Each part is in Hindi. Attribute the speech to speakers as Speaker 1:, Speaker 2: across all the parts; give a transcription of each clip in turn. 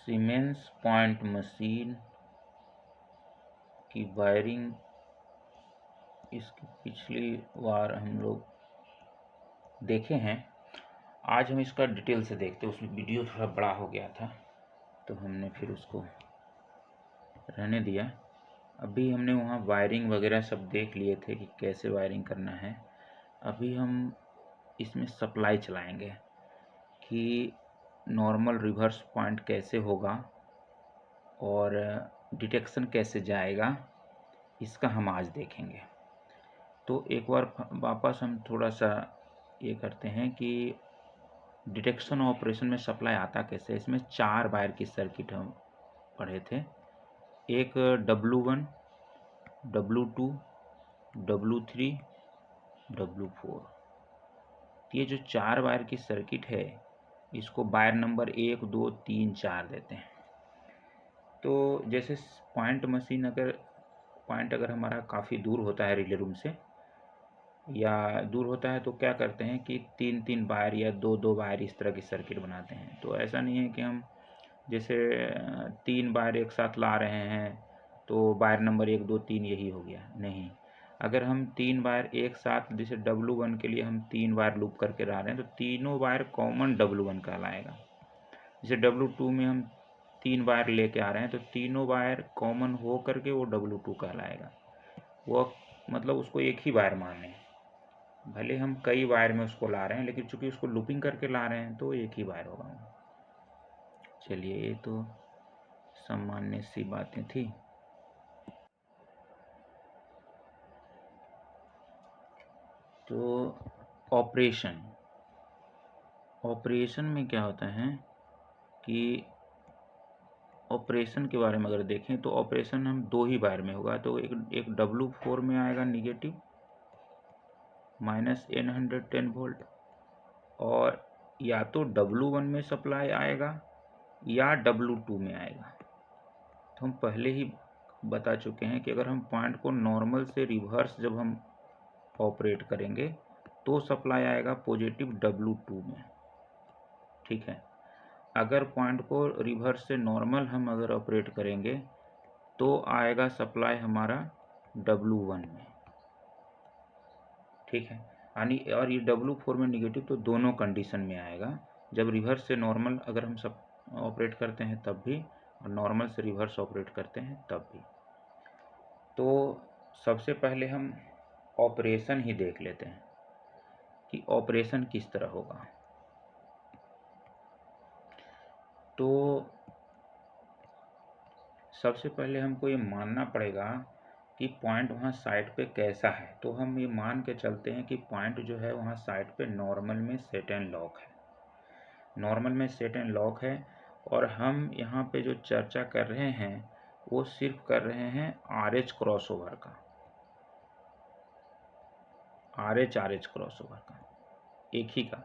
Speaker 1: सीमेंस पॉइंट मशीन की वायरिंग इसकी पिछली बार हम लोग देखे हैं। आज हम इसका डिटेल से देखते हैं। उसमें वीडियो थोड़ा बड़ा हो गया था तो हमने फिर उसको रहने दिया। अभी हमने वहाँ वायरिंग वगैरह सब देख लिए थे कि कैसे वायरिंग करना है। अभी हम इसमें सप्लाई चलाएंगे कि नॉर्मल रिवर्स पॉइंट कैसे होगा और डिटेक्शन कैसे जाएगा, इसका हम आज देखेंगे। तो एक बार वापस हम थोड़ा सा ये करते हैं कि डिटेक्शन ऑपरेशन में सप्लाई आता कैसे। इसमें 4 वायर की सर्किट हम पढ़े थे। एक W1, W2, W3, W4। ये जो 4 वायर की सर्किट है इसको वायर नंबर 1, 2, 3, 4 देते हैं। तो जैसे पॉइंट अगर हमारा काफ़ी दूर होता है रिले रूम से या दूर होता है तो क्या करते हैं कि 3-3 वायर या 2-2 वायर इस तरह की सर्किट बनाते हैं। तो ऐसा नहीं है कि हम जैसे 3 वायर एक साथ ला रहे हैं तो वायर नंबर 1, 2, 3 यही हो गया, नहीं। अगर हम 3 वायर एक साथ, जैसे W1 के लिए हम 3 वायर लूप करके ला रहे हैं तो तीनों वायर कॉमन W1 कहलाएगा। जैसे W2 में हम 3 वायर लेके आ रहे हैं तो तीनों वायर कॉमन हो करके वो W2 कहलाएगा। वो मतलब उसको एक ही वायर माने, भले हम कई वायर में उसको ला रहे हैं लेकिन चूंकि उसको लूपिंग करके ला रहे हैं तो एक ही वायर होगा। चलिए, ये तो सामान्य सी बातें थी। तो ऑपरेशन में क्या होता है कि ऑपरेशन के बारे में अगर देखें तो ऑपरेशन हम 2 ही वायर में होगा। तो एक W4 में आएगा निगेटिव -N110 वोल्ट, और या तो W1 में सप्लाई आएगा या W2 में आएगा। तो हम पहले ही बता चुके हैं कि अगर हम पॉइंट को नॉर्मल से रिवर्स जब हम ऑपरेट करेंगे तो सप्लाई आएगा पॉजिटिव W2 में, ठीक है। अगर पॉइंट को रिवर्स से नॉर्मल हम अगर ऑपरेट करेंगे तो आएगा सप्लाई हमारा W1 में, ठीक है। यानी और ये W4 में निगेटिव, तो दोनों कंडीशन में आएगा। जब रिवर्स से नॉर्मल अगर हम सब ऑपरेट करते हैं तब भी, और नॉर्मल से रिवर्स ऑपरेट करते हैं तब भी। तो सबसे पहले हम ऑपरेशन ही देख लेते हैं कि ऑपरेशन किस तरह होगा। तो सबसे पहले हमको ये मानना पड़ेगा कि पॉइंट वहाँ साइड पे कैसा है। तो हम ये मान के चलते हैं कि पॉइंट जो है वहाँ साइड पे नॉर्मल में सेट एंड लॉक है, नॉर्मल में सेट एंड लॉक है। और हम यहाँ पे जो चर्चा कर रहे हैं वो सिर्फ कर रहे हैं RH क्रॉसओवर का, RH क्रॉसओवर का, एक ही का।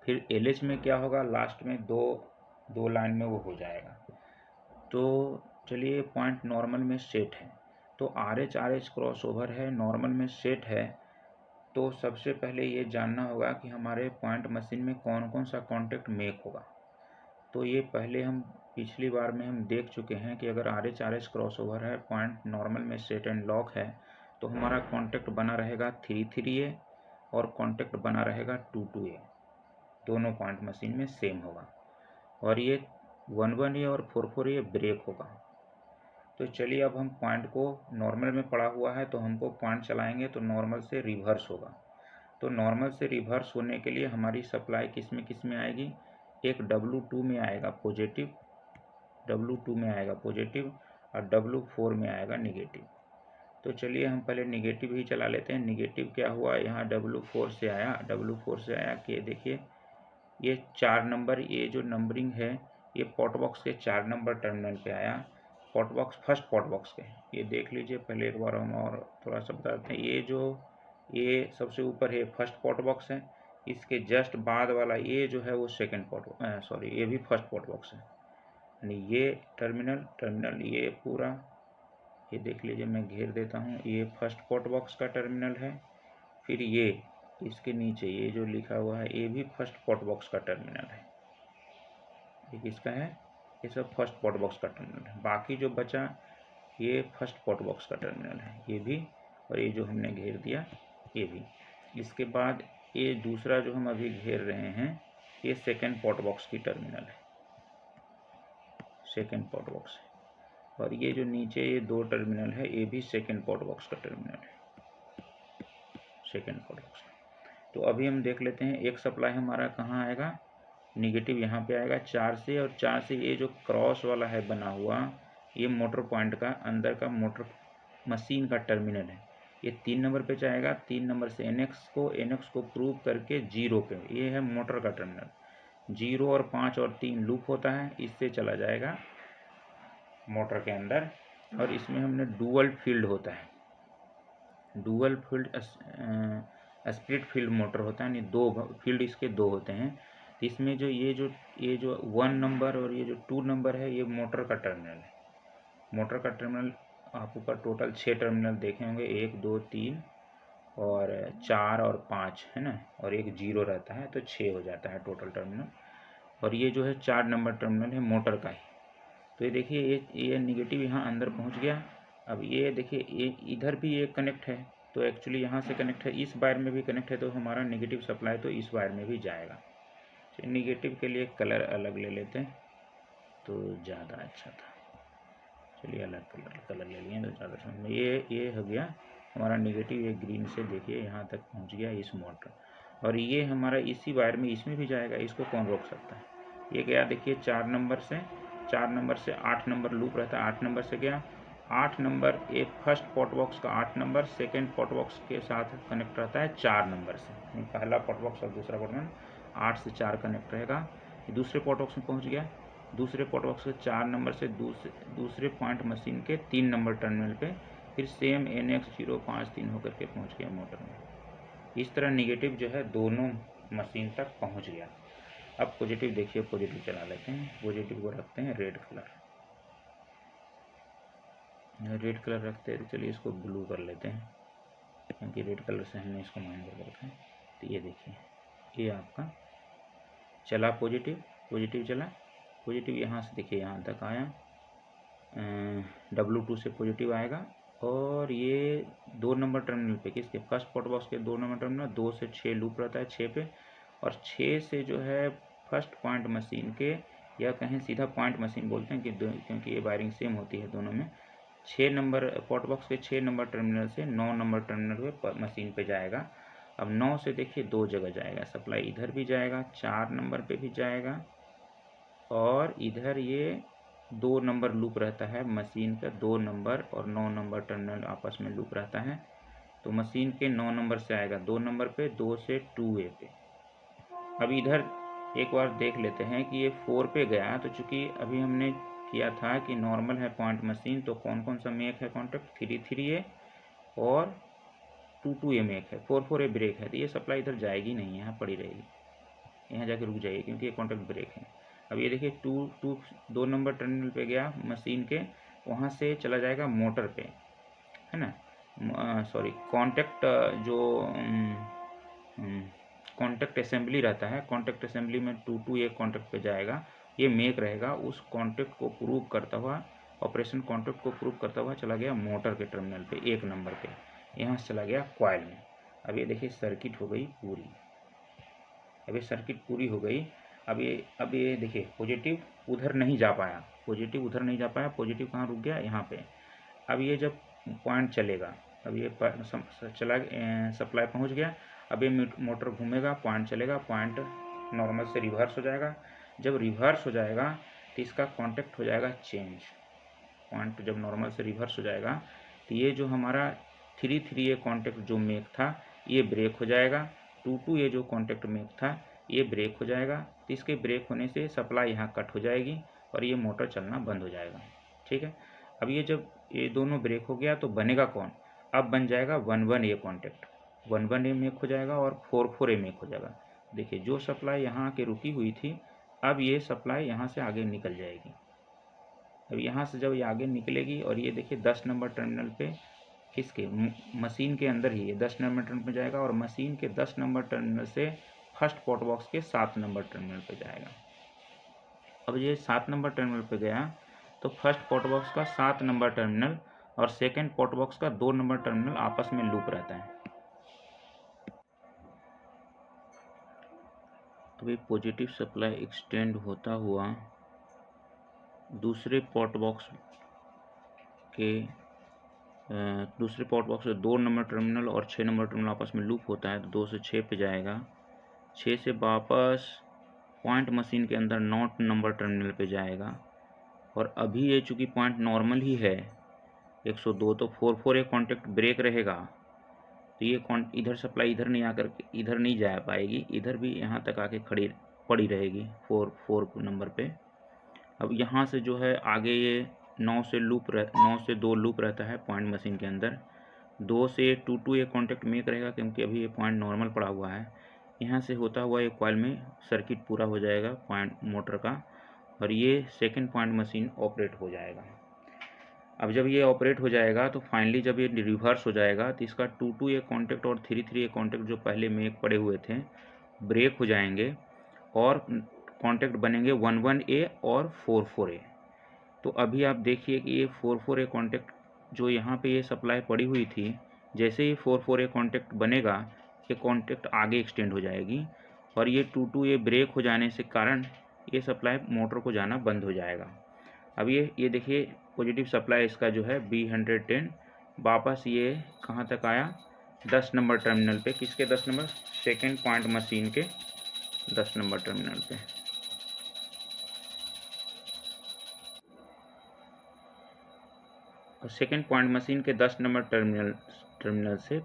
Speaker 1: फिर LH में क्या होगा, लास्ट में दो लाइन में वो हो जाएगा। तो चलिए, पॉइंट नॉर्मल में सेट है तो RH क्रॉसओवर है, नॉर्मल में सेट है। तो सबसे पहले ये जानना होगा कि हमारे पॉइंट मशीन में कौन कौन सा कॉन्टेक्ट मेक होगा। तो ये पहले हम पिछली बार में हम देख चुके हैं कि अगर RH क्रॉसओवर है, पॉइंट नॉर्मल में सेट एंड लॉक है, तो हमारा कॉन्टेक्ट बना रहेगा 3-3A और कॉन्टेक्ट बना रहेगा 2-2A। दोनों पॉइंट मशीन में सेम होगा। और ये 1-1A और 4-4A ब्रेक होगा। तो चलिए, अब हम पॉइंट को नॉर्मल में पड़ा हुआ है तो हमको पॉइंट चलाएंगे तो नॉर्मल से रिवर्स होगा। तो नॉर्मल से रिवर्स होने के लिए हमारी सप्लाई किस में आएगी, एक W2 में आएगा पॉजिटिव, W2 में आएगा पॉजिटिव और W4 में आएगा निगेटिव। तो चलिए हम पहले निगेटिव ही चला लेते हैं। निगेटिव क्या हुआ, यहाँ W4 से आया कि देखिए ये 4 नंबर, ये जो नंबरिंग है ये पॉट बॉक्स के 4 नंबर टर्मिनल पे आया। Pot box, first pot box के, ये देख लीजिए। पहले एक बार हम और थोड़ा सा बताते हैं। ये सबसे ऊपर है फर्स्ट पॉट बॉक्स है, इसके जस्ट बाद वाला ये जो है वो सेकंड ये भी फर्स्ट पॉट बॉक्स है। यानी ये टर्मिनल ये पूरा, ये देख लीजिए, मैं घेर देता हूँ। ये फर्स्ट पॉट बॉक्स का टर्मिनल है। फिर ये इसके नीचे ये जो लिखा हुआ है ये भी फर्स्ट पॉट बॉक्स का टर्मिनल है। ये किसका है, ये सब फर्स्ट पोर्ट बॉक्स का टर्मिनल है। बाकी जो बचा ये फर्स्ट पोर्ट बॉक्स का टर्मिनल है, ये भी, और ये जो हमने घेर दिया ये भी। इसके बाद ये दूसरा जो हम अभी घेर रहे हैं ये सेकेंड पोर्ट बॉक्स की टर्मिनल है, सेकेंड पोर्ट बॉक्स है। और ये जो नीचे ये दो टर्मिनल है ये भी सेकेंड पोर्ट बॉक्स का टर्मिनल है, सेकेंड पोर्ट बॉक्स। तो अभी हम देख लेते हैं एक सप्लाई हमारा कहाँ आएगा, निगेटिव यहाँ पे आएगा 4 से, और 4 से ये जो क्रॉस वाला है बना हुआ ये मोटर पॉइंट का अंदर का मोटर मशीन का टर्मिनल है, ये 3 नंबर पे जाएगा। 3 नंबर से NX को प्रूव करके 0 पे, ये है मोटर का टर्मिनल। 0 और 5 और 3 लूप होता है, इससे चला जाएगा मोटर के अंदर। और इसमें हमने डुअल फील्ड होता है, dual field split field motor होता है, यानी दो फील्ड इसके दो होते हैं। तो इसमें जो ये जो 1 नंबर और ये जो 2 नंबर है ये मोटर का टर्मिनल है। मोटर का टर्मिनल आप ऊपर टोटल 6 टर्मिनल देखे होंगे, 1 2 3 और 4 और 5 है ना, और एक 0 रहता है तो 6 हो जाता है टोटल टर्मिनल। और ये जो है 4 नंबर टर्मिनल है मोटर का ही। तो ये देखिए ये निगेटिव यहाँ अंदर पहुँच गया। अब ये देखिए ये इधर भी ये कनेक्ट है, तो एक्चुअली यहाँ से कनेक्ट है, इस वायर में भी कनेक्ट है, तो हमारा नेगेटिव सप्लाई तो इस वायर में भी जाएगा। तो निगेटिव के लिए कलर अलग ले लेते हैं तो ज़्यादा अच्छा था। चलिए अलग कलर ले लिए तो ज़्यादा समझ में। ये हो गया हमारा निगेटिव, ये ग्रीन से देखिए यहाँ तक पहुँच गया इस मोटर, और ये हमारा इसी वायर में इसमें भी जाएगा, इसको कौन रोक सकता है। ये गया देखिए 4 नंबर से 8 नंबर लूप रहता है, 8 नंबर से गया 8 नंबर, एक फर्स्ट पोर्ट बॉक्स का 8 नंबर सेकेंड पोर्ट बॉक्स के साथ कनेक्ट रहता है 4 नंबर से, पहला पोर्ट बॉक्स और दूसरा पोर्ट में 8 से 4 कनेक्ट रहेगा। दूसरे पोर्ट बॉक्स में पहुँच गया, दूसरे पोर्ट बॉक्स के 4 नंबर से दूसरे पॉइंट मशीन के 3 नंबर टर्मिनल पे, फिर सेम NX 053 होकर के पहुँच गया मोटर में। इस तरह निगेटिव जो है दोनों मशीन तक पहुँच गया। अब पॉजिटिव देखिए, पॉजिटिव चला लेते हैं, पॉजिटिव को रखते हैं रेड कलर, रेड कलर रखते हैं। तो चलिए इसको ब्लू कर लेते हैं, क्योंकि रेड कलर से हमने इसको माइन कर रखा है। तो ये देखिए ये आपका चला पॉजिटिव चला, पॉजिटिव यहाँ से देखिए यहाँ तक आया, W2 से पॉजिटिव आएगा। और ये 2 नंबर टर्मिनल पे, किसके फर्स्ट पोर्ट बॉक्स के 2 नंबर टर्मिनल, 2 से 6 लूप रहता है 6 पे, और 6 से जो है फर्स्ट पॉइंट मशीन के, या कहें सीधा पॉइंट मशीन बोलते हैं कि क्योंकि ये वायरिंग सेम होती है दोनों में, 6 नंबर पोर्ट बॉक्स के 6 नंबर टर्मिनल से 9 नंबर टर्मिनल पे मशीन पे जाएगा। अब 9 से देखिए 2 जगह जाएगा सप्लाई, इधर भी जाएगा 4 नंबर पे भी जाएगा, और इधर ये 2 नंबर लूप रहता है मशीन का, 2 नंबर और 9 नंबर टर्मिनल आपस में लूप रहता है। तो मशीन के 9 नंबर से आएगा 2 नंबर पे, 2 से 2A पे। अब इधर एक बार देख लेते हैं कि ये 4 पे गया, तो चूँकि अभी हमने किया था कि नॉर्मल है पॉइंट मशीन, तो कौन कौन सा मेक है कॉन्टैक्ट, 3A और 2A मेक है, 4A ब्रेक है। तो ये सप्लाई इधर जाएगी नहीं, यहाँ पड़ी रहेगी, यहाँ जाके रुक जाएगी क्योंकि ये कॉन्टैक्ट ब्रेक है। अब ये देखिए 2 नंबर टर्मिनल पे गया मशीन के, वहाँ से चला जाएगा मोटर पे, है ना, सॉरी कॉन्टैक्ट जो कॉन्टैक्ट असेंबली रहता है, कॉन्टैक्ट असेंबली में 2A कॉन्टैक्ट पे जाएगा, ये मेक रहेगा, उस कॉन्टैक्ट को प्रूव करता हुआ, ऑपरेशन कॉन्टैक्ट को प्रूव करता हुआ चला गया मोटर के टर्मिनल पे 1 नंबर पे, यहाँ से चला गया कॉइल में। अब ये देखिए सर्किट हो गई पूरी, अब ये सर्किट पूरी हो गई। अब ये देखिए पॉजिटिव उधर नहीं जा पाया, पॉजिटिव पॉजिटिव कहाँ रुक गया, यहाँ पे। अब ये जब पॉइंट चलेगा, अब ये चला सप्लाई पहुँच गया, अब ये मोटर घूमेगा, पॉइंट चलेगा, पॉइंट नॉर्मल से रिवर्स हो जाएगा। जब रिवर्स हो जाएगा तो इसका कॉन्टैक्ट हो जाएगा चेंज, पॉइंट जब नॉर्मल से रिवर्स हो जाएगा तो ये जो हमारा 3A कॉन्टैक्ट जो मेक था ये ब्रेक हो जाएगा, 2A जो कॉन्टैक्ट मेक था ये ब्रेक हो जाएगा। तो इसके ब्रेक होने से सप्लाई यहाँ कट हो जाएगी और ये मोटर चलना बंद हो जाएगा, ठीक है। अब ये जब ये दोनों ब्रेक हो गया तो बनेगा कौन, अब बन जाएगा 11A कॉन्टैक्ट, 11A मेक हो जाएगा और 44A मेक हो जाएगा। देखिए जो सप्लाई यहाँ के रुकी हुई थी, अब ये सप्लाई यहाँ से आगे निकल जाएगी। अब यहाँ से जब ये आगे निकलेगी और ये देखिए 10 नंबर टर्मिनल पे, किसके मशीन के अंदर ही ये 10 नंबर टर्मिनल पे जाएगा, और मशीन के 10 नंबर टर्मिनल से फर्स्ट पोर्ट बॉक्स के 7 नंबर टर्मिनल पे जाएगा। अब ये 7 नंबर टर्मिनल पे गया तो फर्स्ट पोर्ट बॉक्स का 7 नंबर टर्मिनल और सेकेंड पोर्ट बॉक्स का 2 नंबर टर्मिनल आपस में लूप रहता है। अभी पॉजिटिव सप्लाई एक्सटेंड होता हुआ दूसरे पोर्ट बॉक्स से 2 नंबर टर्मिनल और 6 नंबर टर्मिनल आपस में लूप होता है तो 2 से 6 पे जाएगा, 6 से वापस पॉइंट मशीन के अंदर नॉट नंबर टर्मिनल पे जाएगा। और अभी ये चूँकि पॉइंट नॉर्मल ही है 102, तो 441 कॉन्टेक्ट ब्रेक रहेगा, तो ये इधर सप्लाई इधर नहीं आकर इधर नहीं जा पाएगी, इधर भी यहाँ तक आके खड़ी पड़ी रहेगी 4 नंबर पे। अब यहाँ से जो है आगे ये 9 से 2 लूप रहता है पॉइंट मशीन के अंदर, 2 से 2 ये कॉन्टेक्ट मेक रहेगा क्योंकि अभी ये पॉइंट नॉर्मल पड़ा हुआ है। यहाँ से होता हुआ ये कॉइल में सर्किट पूरा हो जाएगा पॉइंट मोटर का, और ये सेकंड पॉइंट मशीन ऑपरेट हो जाएगा। अब जब ये ऑपरेट हो जाएगा तो फाइनली जब ये रिवर्स हो जाएगा तो इसका 2 ये कॉन्टेक्ट और 3 ये कॉन्टेक्ट जो पहले मेक पड़े हुए थे ब्रेक हो जाएंगे और कॉन्टेक्ट बनेंगे 11A और 44A। तो अभी आप देखिए कि ये 44A कॉन्टेक्ट जो यहाँ पे ये सप्लाई पड़ी हुई थी, जैसे ही 44A कॉन्टेक्ट बनेगा ये कॉन्टेक्ट आगे एक्सटेंड हो जाएगी और ये 2 ब्रेक हो जाने से कारण ये सप्लाई मोटर को जाना बंद हो जाएगा। अब ये देखिए पॉजिटिव सप्लाई इसका जो है B110 वापस ये कहाँ तक आया, 10 नंबर टर्मिनल पे। किसके 10 नंबर? सेकेंड पॉइंट मशीन के 10 नंबर टर्मिनल पे। और सेकेंड पॉइंट मशीन के 10 नंबर टर्मिनल से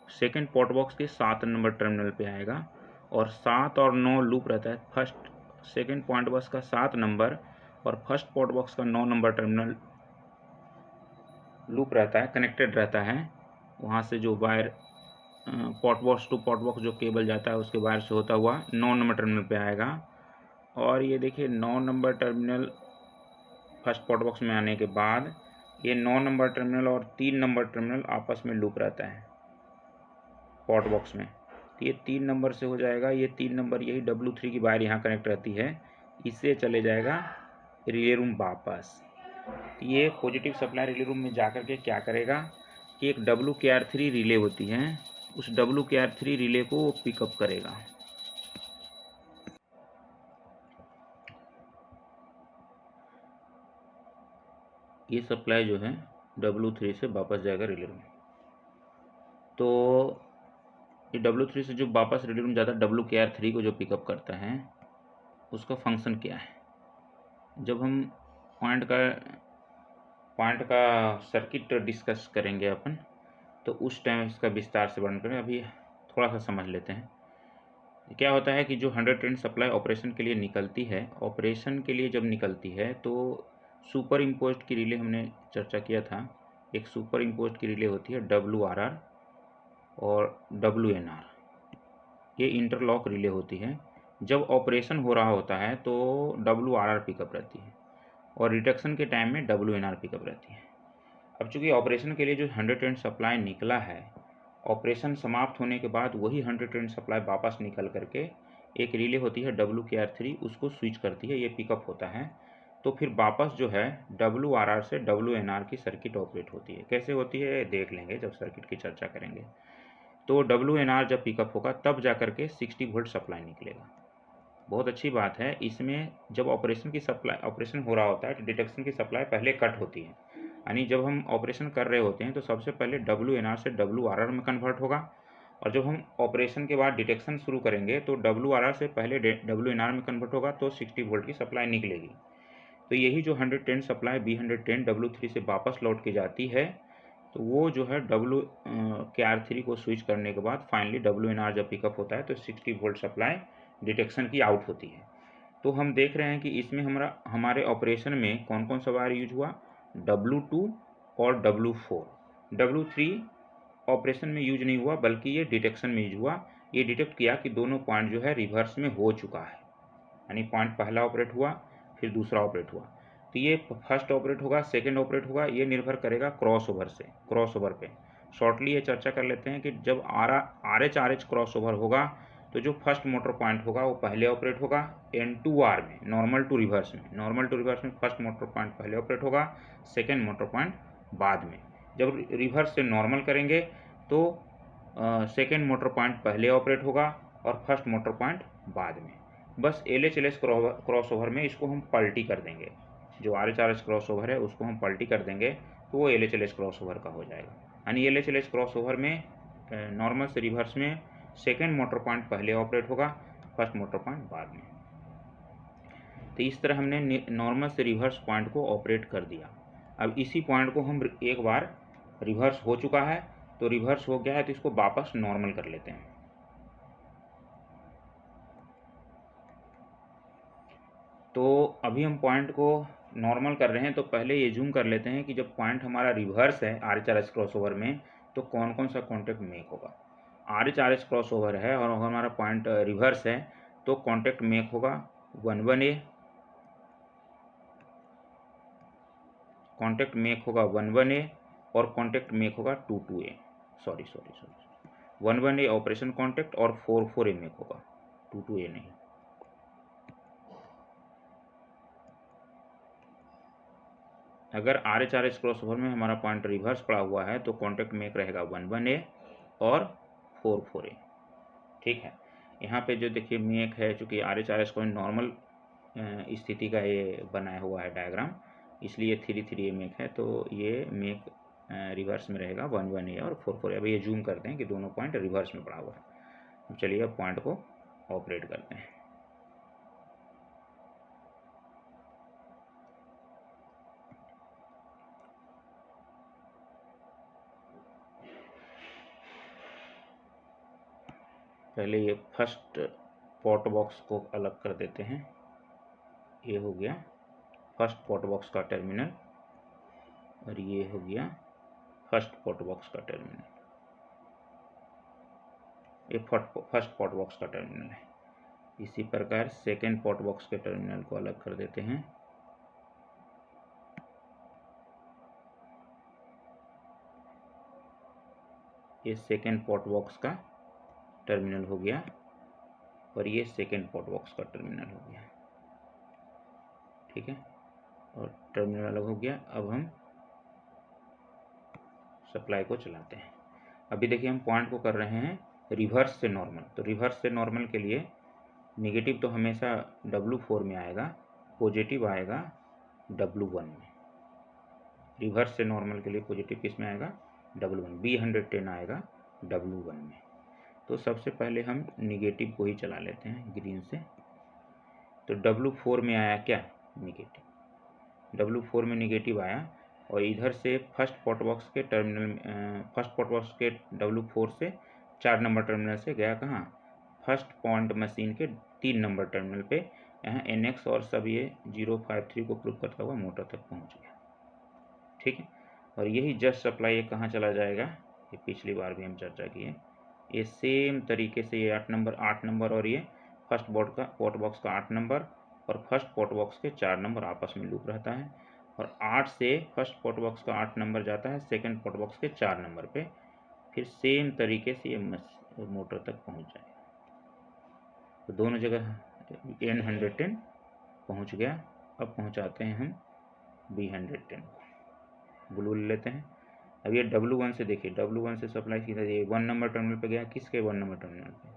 Speaker 1: सेकेंड पोर्ट बॉक्स के 7 नंबर टर्मिनल पे आएगा और 7 और 9 लूप रहता है। सेकेंड पॉइंट बॉक्स का 7 नंबर और फर्स्ट पोर्ट बॉक्स का 9 नंबर टर्मिनल लूप रहता है, कनेक्टेड रहता है। वहाँ से जो wire port box two port box जो केबल जाता है उसके वायर से होता हुआ 9 नंबर टर्मिनल पे आएगा। और ये देखिए 9 number terminal first port box में आने के बाद ये 9 नंबर टर्मिनल और 3 नंबर टर्मिनल आपस में लूप रहता है पोर्ट बॉक्स में। तो ये 3 नंबर से हो जाएगा, ये 3 नंबर यही W3 की वायर यहाँ कनेक्ट रहती है, इससे चले जाएगा रिले रूम वापस। तो ये पॉजिटिव सप्लाई रिले रूम में जाकर के क्या करेगा कि एक WKR3 रिले होती है, उस WKR3 रिले को वो पिकअप करेगा। ये सप्लाई जो है W3 से वापस जाएगा रिले रूम। तो ये W3 से जो वापस रिले रूम जाता है WKR3 को जो पिकअप करता है उसका फंक्शन क्या है। जब हम पॉइंट का सर्किट डिस्कस करेंगे अपन तो उस टाइम इसका विस्तार से वर्णन करें। अभी थोड़ा सा समझ लेते हैं। क्या होता है कि जो 110 सप्लाई ऑपरेशन के लिए निकलती है, ऑपरेशन के लिए जब निकलती है तो सुपर इम्पोज्ड की रिले हमने चर्चा किया था। एक सुपर इम्पोज्ड की रिले होती है WRR और WNR, ये इंटरलॉक रिले होती है। जब ऑपरेशन हो रहा होता है तो WRR पिकअप रहती है और रिडक्शन के टाइम में WNR पिकअप रहती है। अब चूँकि ऑपरेशन के लिए जो 110 सप्लाई निकला है, ऑपरेशन समाप्त होने के बाद वही 110 सप्लाई वापस निकल करके एक रिले होती है WKR3, उसको स्विच करती है, ये पिकअप होता है। तो फिर वापस जो है WRR से WNR की सर्किट ऑपरेट होती है। कैसे होती है देख लेंगे जब सर्किट की चर्चा करेंगे। तो WNR जब पिकअप होगा तब जा कर के 60 वोल्ट सप्लाई निकलेगा। बहुत अच्छी बात है। इसमें जब ऑपरेशन हो रहा होता है तो डिटेक्शन की सप्लाई पहले कट होती है, यानी जब हम ऑपरेशन कर रहे होते हैं तो सबसे पहले WNR से WRR में कन्वर्ट होगा, और जब हम ऑपरेशन के बाद डिटेक्शन शुरू करेंगे तो WRR से पहले WNR में कन्वर्ट होगा तो 60 वोल्ट की सप्लाई निकलेगी। तो यही जो 110 सप्लाई B110 W3 से वापस लौट के जाती है तो वो जो है WKR3 को स्विच करने के बाद फाइनली WNR जब पिकअप होता है तो 60 वोल्ट सप्लाई डिटेक्शन की आउट होती है। तो हम देख रहे हैं कि इसमें हमारे ऑपरेशन में कौन कौन सा वायर यूज हुआ, W2 और W4। W3 ऑपरेशन में यूज नहीं हुआ बल्कि ये डिटेक्शन में यूज हुआ। ये डिटेक्ट किया कि दोनों पॉइंट जो है रिवर्स में हो चुका है, यानी पॉइंट पहला ऑपरेट हुआ फिर दूसरा ऑपरेट हुआ। तो ये फर्स्ट ऑपरेट होगा सेकेंड ऑपरेट होगा, ये निर्भर करेगा क्रॉसओवर पे। शॉर्टली ये चर्चा कर लेते हैं कि जब RH क्रॉसओवर होगा तो जो फर्स्ट मोटर पॉइंट होगा वो पहले ऑपरेट होगा N2R में, नॉर्मल टू रिवर्स में। नॉर्मल टू रिवर्स में फर्स्ट मोटर पॉइंट पहले ऑपरेट होगा, सेकेंड मोटर पॉइंट बाद में। जब रिवर्स से नॉर्मल करेंगे तो सेकेंड मोटर पॉइंट पहले ऑपरेट होगा और फर्स्ट मोटर पॉइंट बाद में। बस LHLS क्रॉस ओवर में इसको हम पलटी कर देंगे, जो RHRS क्रॉस ओवर है उसको हम पलटी कर देंगे तो वो LHLS क्रॉस ओवर का हो जाएगा। यानी LHLS क्रॉस ओवर में नॉर्मल से रिवर्स में सेकेंड मोटर पॉइंट पहले ऑपरेट होगा, फर्स्ट मोटर पॉइंट बाद में। तो इस तरह हमने नॉर्मल से रिवर्स पॉइंट को ऑपरेट कर दिया। अब इसी पॉइंट को हम एक बार रिवर्स हो चुका है तो रिवर्स हो गया है तो इसको वापस नॉर्मल कर लेते हैं। तो अभी हम पॉइंट को नॉर्मल कर रहे हैं तो पहले ये जूम कर लेते हैं कि जब पॉइंट हमारा रिवर्स है RHRS क्रॉसओवर में तो कौन कौन सा कॉन्टैक्ट मेक होगा। RHRS क्रॉसओवर है और अगर हमारा पॉइंट रिवर्स है तो कॉन्टैक्ट मेक होगा 11A, कॉन्टैक्ट मेक होगा 11A और कॉन्टैक्ट मेक होगा 22A। Sorry 11A operation contact और 44A मेक होगा, 22A नहीं। अगर RHRS क्रॉसओवर में हमारा पॉइंट रिवर्स पड़ा हुआ है तो कॉन्टैक्ट मेक रहेगा 11A और 44A। ठीक है, यहाँ पे जो देखिए मेक है, चूँकि RHRS को नॉर्मल स्थिति का ये बनाया हुआ है डायग्राम, इसलिए 3A मेक है, तो ये मेक रिवर्स में रहेगा 11A और 44A। अब ये जूम करते हैं कि दोनों पॉइंट रिवर्स में पड़ा हुआ है। चलिए अब पॉइंट को ऑपरेट करते हैं। पहले ये फर्स्ट पॉट बॉक्स को अलग कर देते हैं। ये हो गया फर्स्ट पॉट बॉक्स का टर्मिनल और ये हो गया फर्स्ट पॉट बॉक्स का टर्मिनल। ये फर्स्ट पॉट बॉक्स का टर्मिनल है। इसी प्रकार सेकेंड पॉट बॉक्स के टर्मिनल को अलग कर देते हैं। ये सेकेंड पॉट बॉक्स का टर्मिनल हो गया और ये सेकेंड पॉट बॉक्स का टर्मिनल हो गया। ठीक है, और टर्मिनल अलग हो गया। अब हम सप्लाई को चलाते हैं। अभी देखिए हम पॉइंट को कर रहे हैं रिवर्स से नॉर्मल। तो रिवर्स से नॉर्मल के लिए नेगेटिव तो हमेशा W4 में आएगा, पॉजिटिव आएगा W1 में। रिवर्स से नॉर्मल के लिए पॉजिटिव किस में आएगा, W1। B110 आएगा W1 में। तो सबसे पहले हम निगेटिव को ही चला लेते हैं ग्रीन से। तो W4 में आया क्या, निगेटिव। W4 में निगेटिव आया और इधर से फर्स्ट पॉट बॉक्स के टर्मिनल, फर्स्ट पॉट बॉक्स के W4 से 4 नंबर टर्मिनल से गया कहाँ, फर्स्ट पॉइंट मशीन के 3 नंबर टर्मिनल पे। यहाँ NX और सब ये 053 को प्रूव करता हुआ मोटर तक पहुँच गया। ठीक है, और यही जस्ट सप्लाई ये कहाँ चला जाएगा, ये पिछली बार भी हम चर्चा किए। ये सेम तरीके से ये 8 नंबर और ये फर्स्ट पॉट बॉक्स का 8 नंबर और फर्स्ट पॉट बॉक्स के 4 नंबर आपस में लूप रहता है। और 8 से फर्स्ट पॉट बॉक्स का 8 नंबर जाता है सेकंड पॉट बॉक्स के 4 नंबर पे, फिर सेम तरीके से ये मोटर तक पहुंच जाएगा। तो दोनों जगह N110 पहुंच गया। अब पहुंचाते हैं हम B110 को, ब्लू ले लेते हैं। अब ये W1 से देखिए, W1 से सप्लाई सीधा ये 1 नंबर टर्मिनल पे गया। किसके 1 नंबर टर्मिनल पे,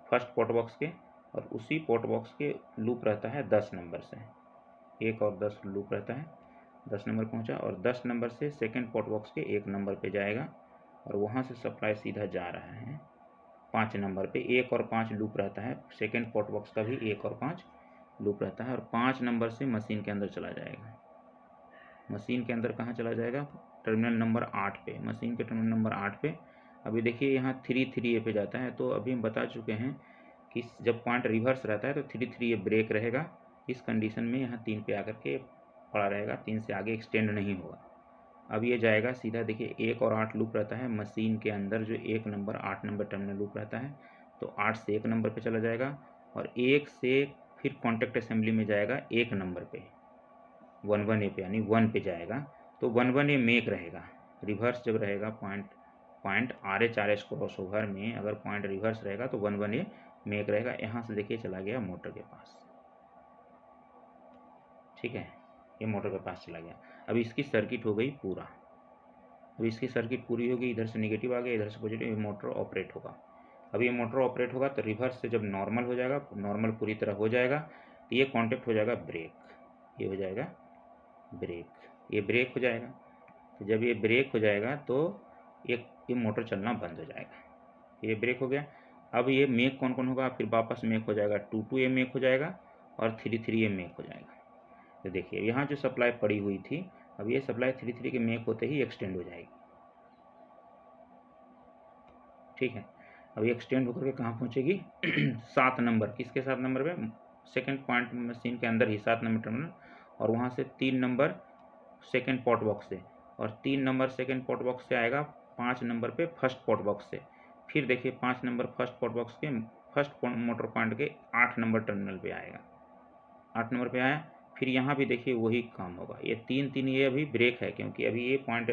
Speaker 1: फर्स्ट पॉट बॉक्स के, और उसी पॉट बॉक्स के लूप रहता है 10 नंबर से, 1 और 10 लूप रहता है। 10 नंबर पहुंचा और 10 नंबर से सेकंड पॉट बॉक्स के 1 नंबर पे जाएगा और वहाँ से सप्लाई सीधा जा रहा है 5 नंबर पे। 1 और 5 लूप रहता है, सेकंड पॉट बॉक्स का भी 1 और 5 लूप रहता है और 5 नंबर से मशीन के अंदर चला जाएगा। मशीन के अंदर कहाँ चला जाएगा, टर्मिनल नंबर 8 पे, मशीन के टर्मिनल नंबर 8 पे। अभी देखिए यहाँ 3A पे जाता है। तो अभी हम बता चुके हैं कि जब पॉइंट रिवर्स रहता है तो 3A ब्रेक रहेगा। इस कंडीशन में यहाँ 3 पे आकर के पड़ा रहेगा, 3 से आगे एक्सटेंड नहीं होगा। अब ये जाएगा सीधा, देखिए 1 और 8 लूप रहता है मशीन के अंदर, जो 1 नंबर 8 नंबर टर्मिनल लूप रहता है। तो 8 से 1 नंबर पे चला जाएगा और 1 से फिर कॉन्टैक्ट असेंबली में जाएगा 1 नंबर पे, 11A पे, यानी 1 पे जाएगा। तो 11A मेक रहेगा। रिवर्स जब रहेगा पॉइंट RHRS क्रॉसओवर में, अगर पॉइंट रिवर्स रहेगा तो 11A मेक रहेगा, यहाँ से देखिए चला गया मोटर के पास, ठीक है, ये मोटर के पास चला गया। अब इसकी सर्किट हो गई पूरा, अब इसकी सर्किट पूरी होगी, इधर से नेगेटिव आ गया, इधर से पॉजिटिव, ये मोटर ऑपरेट होगा। अब ये मोटर ऑपरेट होगा तो रिवर्स से जब नॉर्मल हो जाएगा, नॉर्मल पूरी तरह हो जाएगा, तो ये कॉन्टेक्ट हो जाएगा ब्रेक, ये हो जाएगा ब्रेक, ये ब्रेक हो जाएगा। तो जब ये ब्रेक हो जाएगा तो ये मोटर चलना बंद हो जाएगा, ये ब्रेक हो गया। अब ये मेक कौन कौन होगा, फिर वापस मेक हो जाएगा 2 ये मेक हो जाएगा और 3 ये मेक हो जाएगा। तो देखिए यहाँ जो सप्लाई पड़ी हुई थी, अब ये सप्लाई 3 के मेक होते ही एक्सटेंड हो जाएगी, ठीक है। अब ये एक्सटेंड होकर के कहाँ पहुँचेगी 7 नंबर, किसके 7 नंबर पे, सेकंड पॉइंट मशीन के अंदर ही 7 नंबर टर्मिनल, और वहाँ से 3 नंबर सेकंड पॉट बॉक्स से, और 3 नंबर सेकंड पॉट बॉक्स से आएगा 5 नंबर पे फर्स्ट पॉट बॉक्स से। फिर देखिए 5 नंबर फर्स्ट पॉट बॉक्स के फर्स्ट मोटर पॉइंट के 8 नंबर टर्मिनल पे आएगा, 8 नंबर पे आया। फिर यहाँ भी देखिए वही काम होगा, ये 3 ये अभी ब्रेक है क्योंकि अभी ये पॉइंट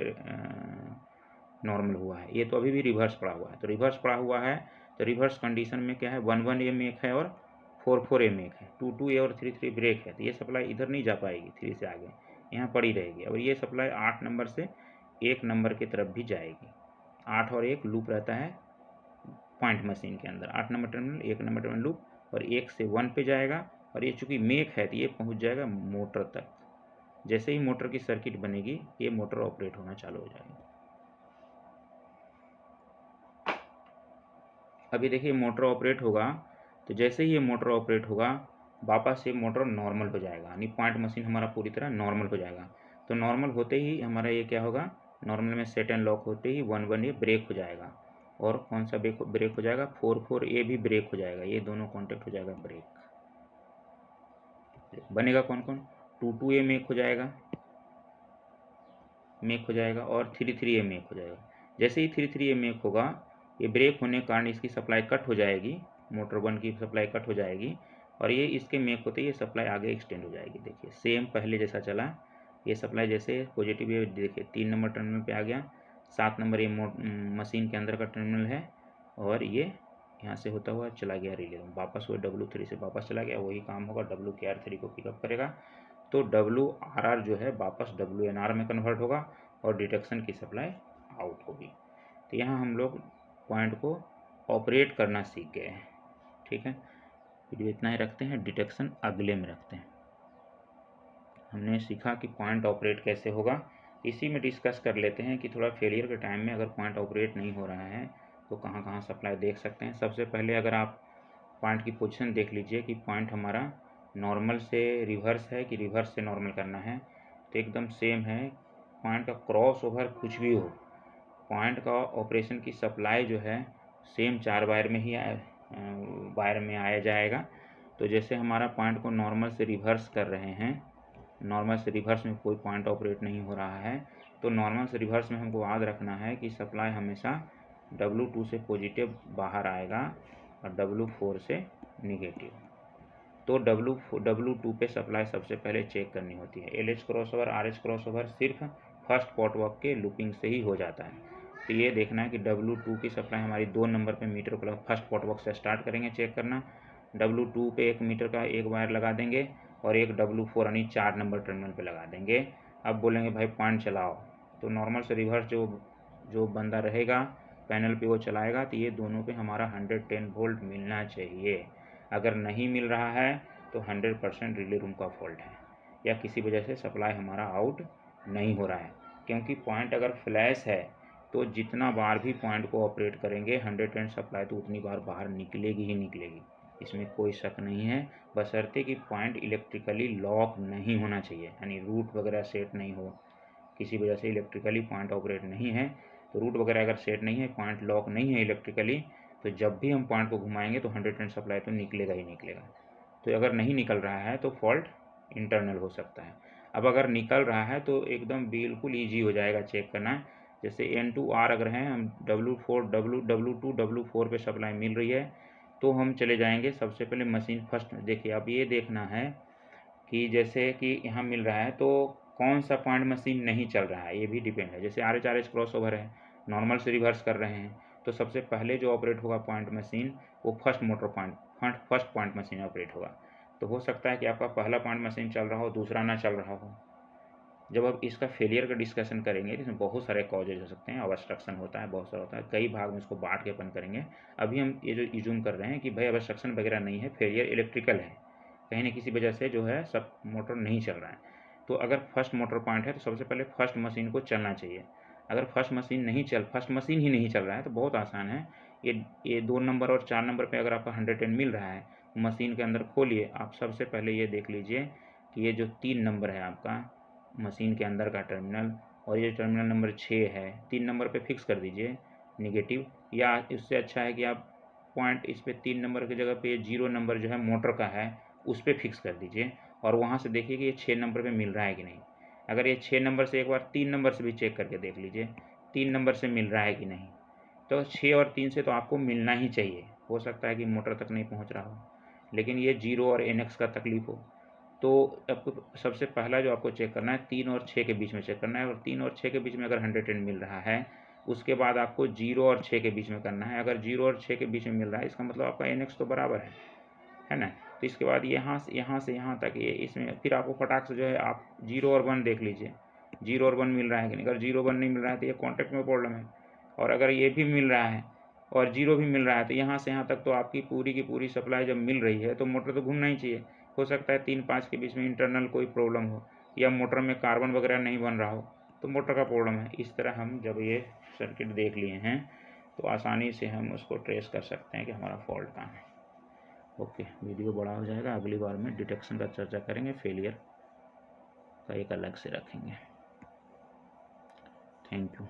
Speaker 1: नॉर्मल हुआ है, ये तो अभी भी रिवर्स पड़ा हुआ है। तो रिवर्स पड़ा हुआ है तो रिवर्स कंडीशन में क्या है, 1 ये मेक है और 4 ये मेक है, 2 ये और 3 ब्रेक है। तो ये सप्लाई इधर नहीं जा पाएगी, 3 से आगे यहाँ पड़ी रहेगी। और ये सप्लाई 8 नंबर से 1 नंबर की तरफ भी जाएगी, 8 और 1 लूप रहता है पॉइंट मशीन के अंदर, 8 number terminal 1 number terminal loop, और 1 से 1 पे जाएगा। और ये चूँकि मेक है तो ये पहुँच जाएगा मोटर तक। जैसे ही मोटर की सर्किट बनेगी ये मोटर ऑपरेट होना चालू हो जाएगी। अभी देखिए मोटर ऑपरेट होगा, तो जैसे ही ये मोटर ऑपरेट होगा वापस ये मोटर नॉर्मल हो जाएगा, यानी पॉइंट मशीन हमारा पूरी तरह नॉर्मल हो जाएगा। तो नॉर्मल होते ही हमारा ये क्या होगा, नॉर्मल में सेट एंड लॉक होते ही 1 ये ब्रेक हो जाएगा। और कौन सा ब्रेक हो जाएगा, 4 ये भी ब्रेक हो जाएगा, ये दोनों कॉन्टेक्ट हो जाएगा ब्रेक। बनेगा कौन कौन, 2 ये मेक हो जाएगा, और 3 ये मेक हो जाएगा। जैसे ही 3 ये मेक होगा, ये ब्रेक होने के कारण इसकी सप्लाई कट हो जाएगी, मोटर 1 की सप्लाई कट हो जाएगी, और ये इसके मेक होते ये सप्लाई आगे एक्सटेंड हो जाएगी। देखिए सेम पहले जैसा चला, ये सप्लाई जैसे पॉजिटिव, ये देखिए 3 नंबर टर्मिनल पे आ गया, 7 नंबर ये मशीन के अंदर का टर्मिनल है, और ये यहाँ से होता हुआ चला गया रिले में, वापस वो W3 से वापस चला गया, वही काम होगा WKR3 को पिकअप करेगा। तो WRR जो है वापस WNR में कन्वर्ट होगा और डिटेक्शन की सप्लाई आउट होगी। तो यहाँ हम लोग पॉइंट को ऑपरेट करना सीख गए हैं, ठीक है। वीडियो इतना ही रखते हैं, डिटेक्शन अगले में रखते हैं। हमने सीखा कि पॉइंट ऑपरेट कैसे होगा, इसी में डिस्कस कर लेते हैं कि थोड़ा फेलियर के टाइम में अगर पॉइंट ऑपरेट नहीं हो रहा है तो कहाँ कहाँ सप्लाई देख सकते हैं। सबसे पहले अगर आप पॉइंट की पोजीशन देख लीजिए कि पॉइंट हमारा नॉर्मल से रिवर्स है कि रिवर्स से नॉर्मल करना है, तो एकदम सेम है। पॉइंट का क्रॉस ओवर कुछ भी हो, पॉइंट का ऑपरेशन की सप्लाई जो है सेम 4 वायर में ही वायर में आया जाएगा। तो जैसे हमारा पॉइंट को नॉर्मल से रिवर्स कर रहे हैं, नॉर्मल से रिवर्स में कोई पॉइंट ऑपरेट नहीं हो रहा है, तो नॉर्मल से रिवर्स में हमको याद रखना है कि सप्लाई हमेशा W2 से पॉजिटिव बाहर आएगा और W4 से निगेटिव। तो W2 पे सप्लाई सबसे पहले चेक करनी होती है। LH क्रॉसओवर RH क्रॉसओवर सिर्फ फर्स्ट पॉट वर्क के लूपिंग से ही हो जाता है। तो ये देखना है कि W2 की सप्लाई हमारी 2 नंबर पे मीटर को फर्स्ट पॉट वर्क से स्टार्ट करेंगे चेक करना, W2 पे 1 मीटर का एक वायर लगा देंगे और एक W4 यानी 4 नंबर टर्मिनल पे लगा देंगे। अब बोलेंगे भाई पॉइंट चलाओ, तो नॉर्मल से रिवर्स जो बंदा रहेगा पैनल पे वो चलाएगा, तो ये दोनों पे हमारा 110 वोल्ट मिलना चाहिए। अगर नहीं मिल रहा है तो 100% रिले रूम का फॉल्ट है या किसी वजह से सप्लाई हमारा आउट नहीं हो रहा है। क्योंकि पॉइंट अगर फ्लैश है तो जितना बार भी पॉइंट को ऑपरेट करेंगे 110 सप्लाई तो उतनी बार बाहर निकलेगी ही निकलेगी, इसमें कोई शक नहीं है, बशर्ते कि पॉइंट इलेक्ट्रिकली लॉक नहीं होना चाहिए, यानी रूट वगैरह सेट नहीं हो, किसी वजह से इलेक्ट्रिकली पॉइंट ऑपरेट नहीं है, तो रूट वगैरह अगर सेट नहीं है, पॉइंट लॉक नहीं है इलेक्ट्रिकली, तो जब भी हम पॉइंट को घुमाएंगे तो 110 सप्लाई तो निकलेगा ही निकलेगा। तो अगर नहीं निकल रहा है तो फॉल्ट इंटरनल हो सकता है। अब अगर निकल रहा है तो एकदम बिल्कुल ईजी हो जाएगा चेक करना। जैसे N2R अगर हैं, हम W4 W2 W4 पे सप्लाई मिल रही है, तो हम चले जाएंगे सबसे पहले मशीन फर्स्ट। देखिए अब ये देखना है कि जैसे कि यहाँ मिल रहा है तो कौन सा पॉइंट मशीन नहीं चल रहा है, ये भी डिपेंड है। जैसे RH क्रॉस ओवर है, नॉर्मल से रिवर्स कर रहे हैं, तो सबसे पहले जो ऑपरेट होगा पॉइंट मशीन वो फर्स्ट पॉइंट मशीन ऑपरेट होगा। तो हो सकता है कि आपका पहला पॉइंट मशीन चल रहा हो, दूसरा ना चल रहा हो। जब आप इसका फेलियर का डिस्कशन करेंगे इसमें बहुत सारे कॉजेज हो सकते हैं, ऑब्स्ट्रक्शन होता है, बहुत सारा होता है, कई भाग में इसको बांट के अपन करेंगे। अभी हम ये जो इज्यूम कर रहे हैं कि भाई ऑब्स्ट्रक्शन वगैरह नहीं है, फेलियर इलेक्ट्रिकल है, कहीं ना किसी वजह से जो है सब मोटर नहीं चल रहा है। तो अगर फर्स्ट मोटर पॉइंट है तो सबसे पहले फर्स्ट मशीन को चलना चाहिए। अगर फर्स्ट मशीन ही नहीं चल रहा है तो बहुत आसान है, ये 2 नंबर और 4 नंबर पे अगर आपका 110 मिल रहा है, मशीन के अंदर खोलिए। आप सबसे पहले ये देख लीजिए कि ये जो 3 नंबर है आपका मशीन के अंदर का टर्मिनल, और ये टर्मिनल नंबर 6 है, 3 नंबर पे फिक्स कर दीजिए नेगेटिव, या इससे अच्छा है कि आप पॉइंट इस पर 3 नंबर की जगह पे 0 नंबर जो है मोटर का है उस पर फिक्स कर दीजिए, और वहाँ से देखिए कि ये 6 नंबर पे मिल रहा है कि नहीं। अगर ये 6 नंबर से एक बार 3 नंबर से भी चेक करके देख लीजिए 3 नंबर से मिल रहा है कि नहीं। तो 6 और 3 से तो आपको मिलना ही चाहिए, हो सकता है कि मोटर तक नहीं पहुँच रहा हो, लेकिन ये 0 और NX का तकलीफ हो। तो आपको सबसे पहला जो आपको चेक करना है 3 और 6 के बीच में चेक करना है, और 3 और 6 के बीच में अगर 110 मिल रहा है उसके बाद आपको 0 और 6 के बीच में करना है। अगर 0 और 6 के बीच में मिल रहा है इसका मतलब आपका NX तो बराबर है ना। तो इसके बाद यहाँ से यहाँ तक ये इसमें फिर आपको फटाक से जो है आप 0 और 1 देख लीजिए, 0 और 1 मिल रहा है कि नहीं। अगर 0 1 नहीं मिल रहा है तो ये कॉन्टैक्ट में प्रॉब्लम है, और अगर ये भी मिल रहा है और 0 भी मिल रहा है तो यहाँ से यहाँ तक तो आपकी पूरी की पूरी सप्लाई जब मिल रही है तो मोटर तो घूमना ही चाहिए। हो सकता है 3-5 के बीच में इंटरनल कोई प्रॉब्लम हो, या मोटर में कार्बन वगैरह नहीं बन रहा हो, तो मोटर का प्रॉब्लम है। इस तरह हम जब ये सर्किट देख लिए हैं तो आसानी से हम उसको ट्रेस कर सकते हैं कि हमारा फॉल्ट कहाँ है। ओके, वीडियो बड़ा हो जाएगा, अगली बार में डिटेक्शन का चर्चा करेंगे, फेलियर का एक अलग से रखेंगे। Thank you.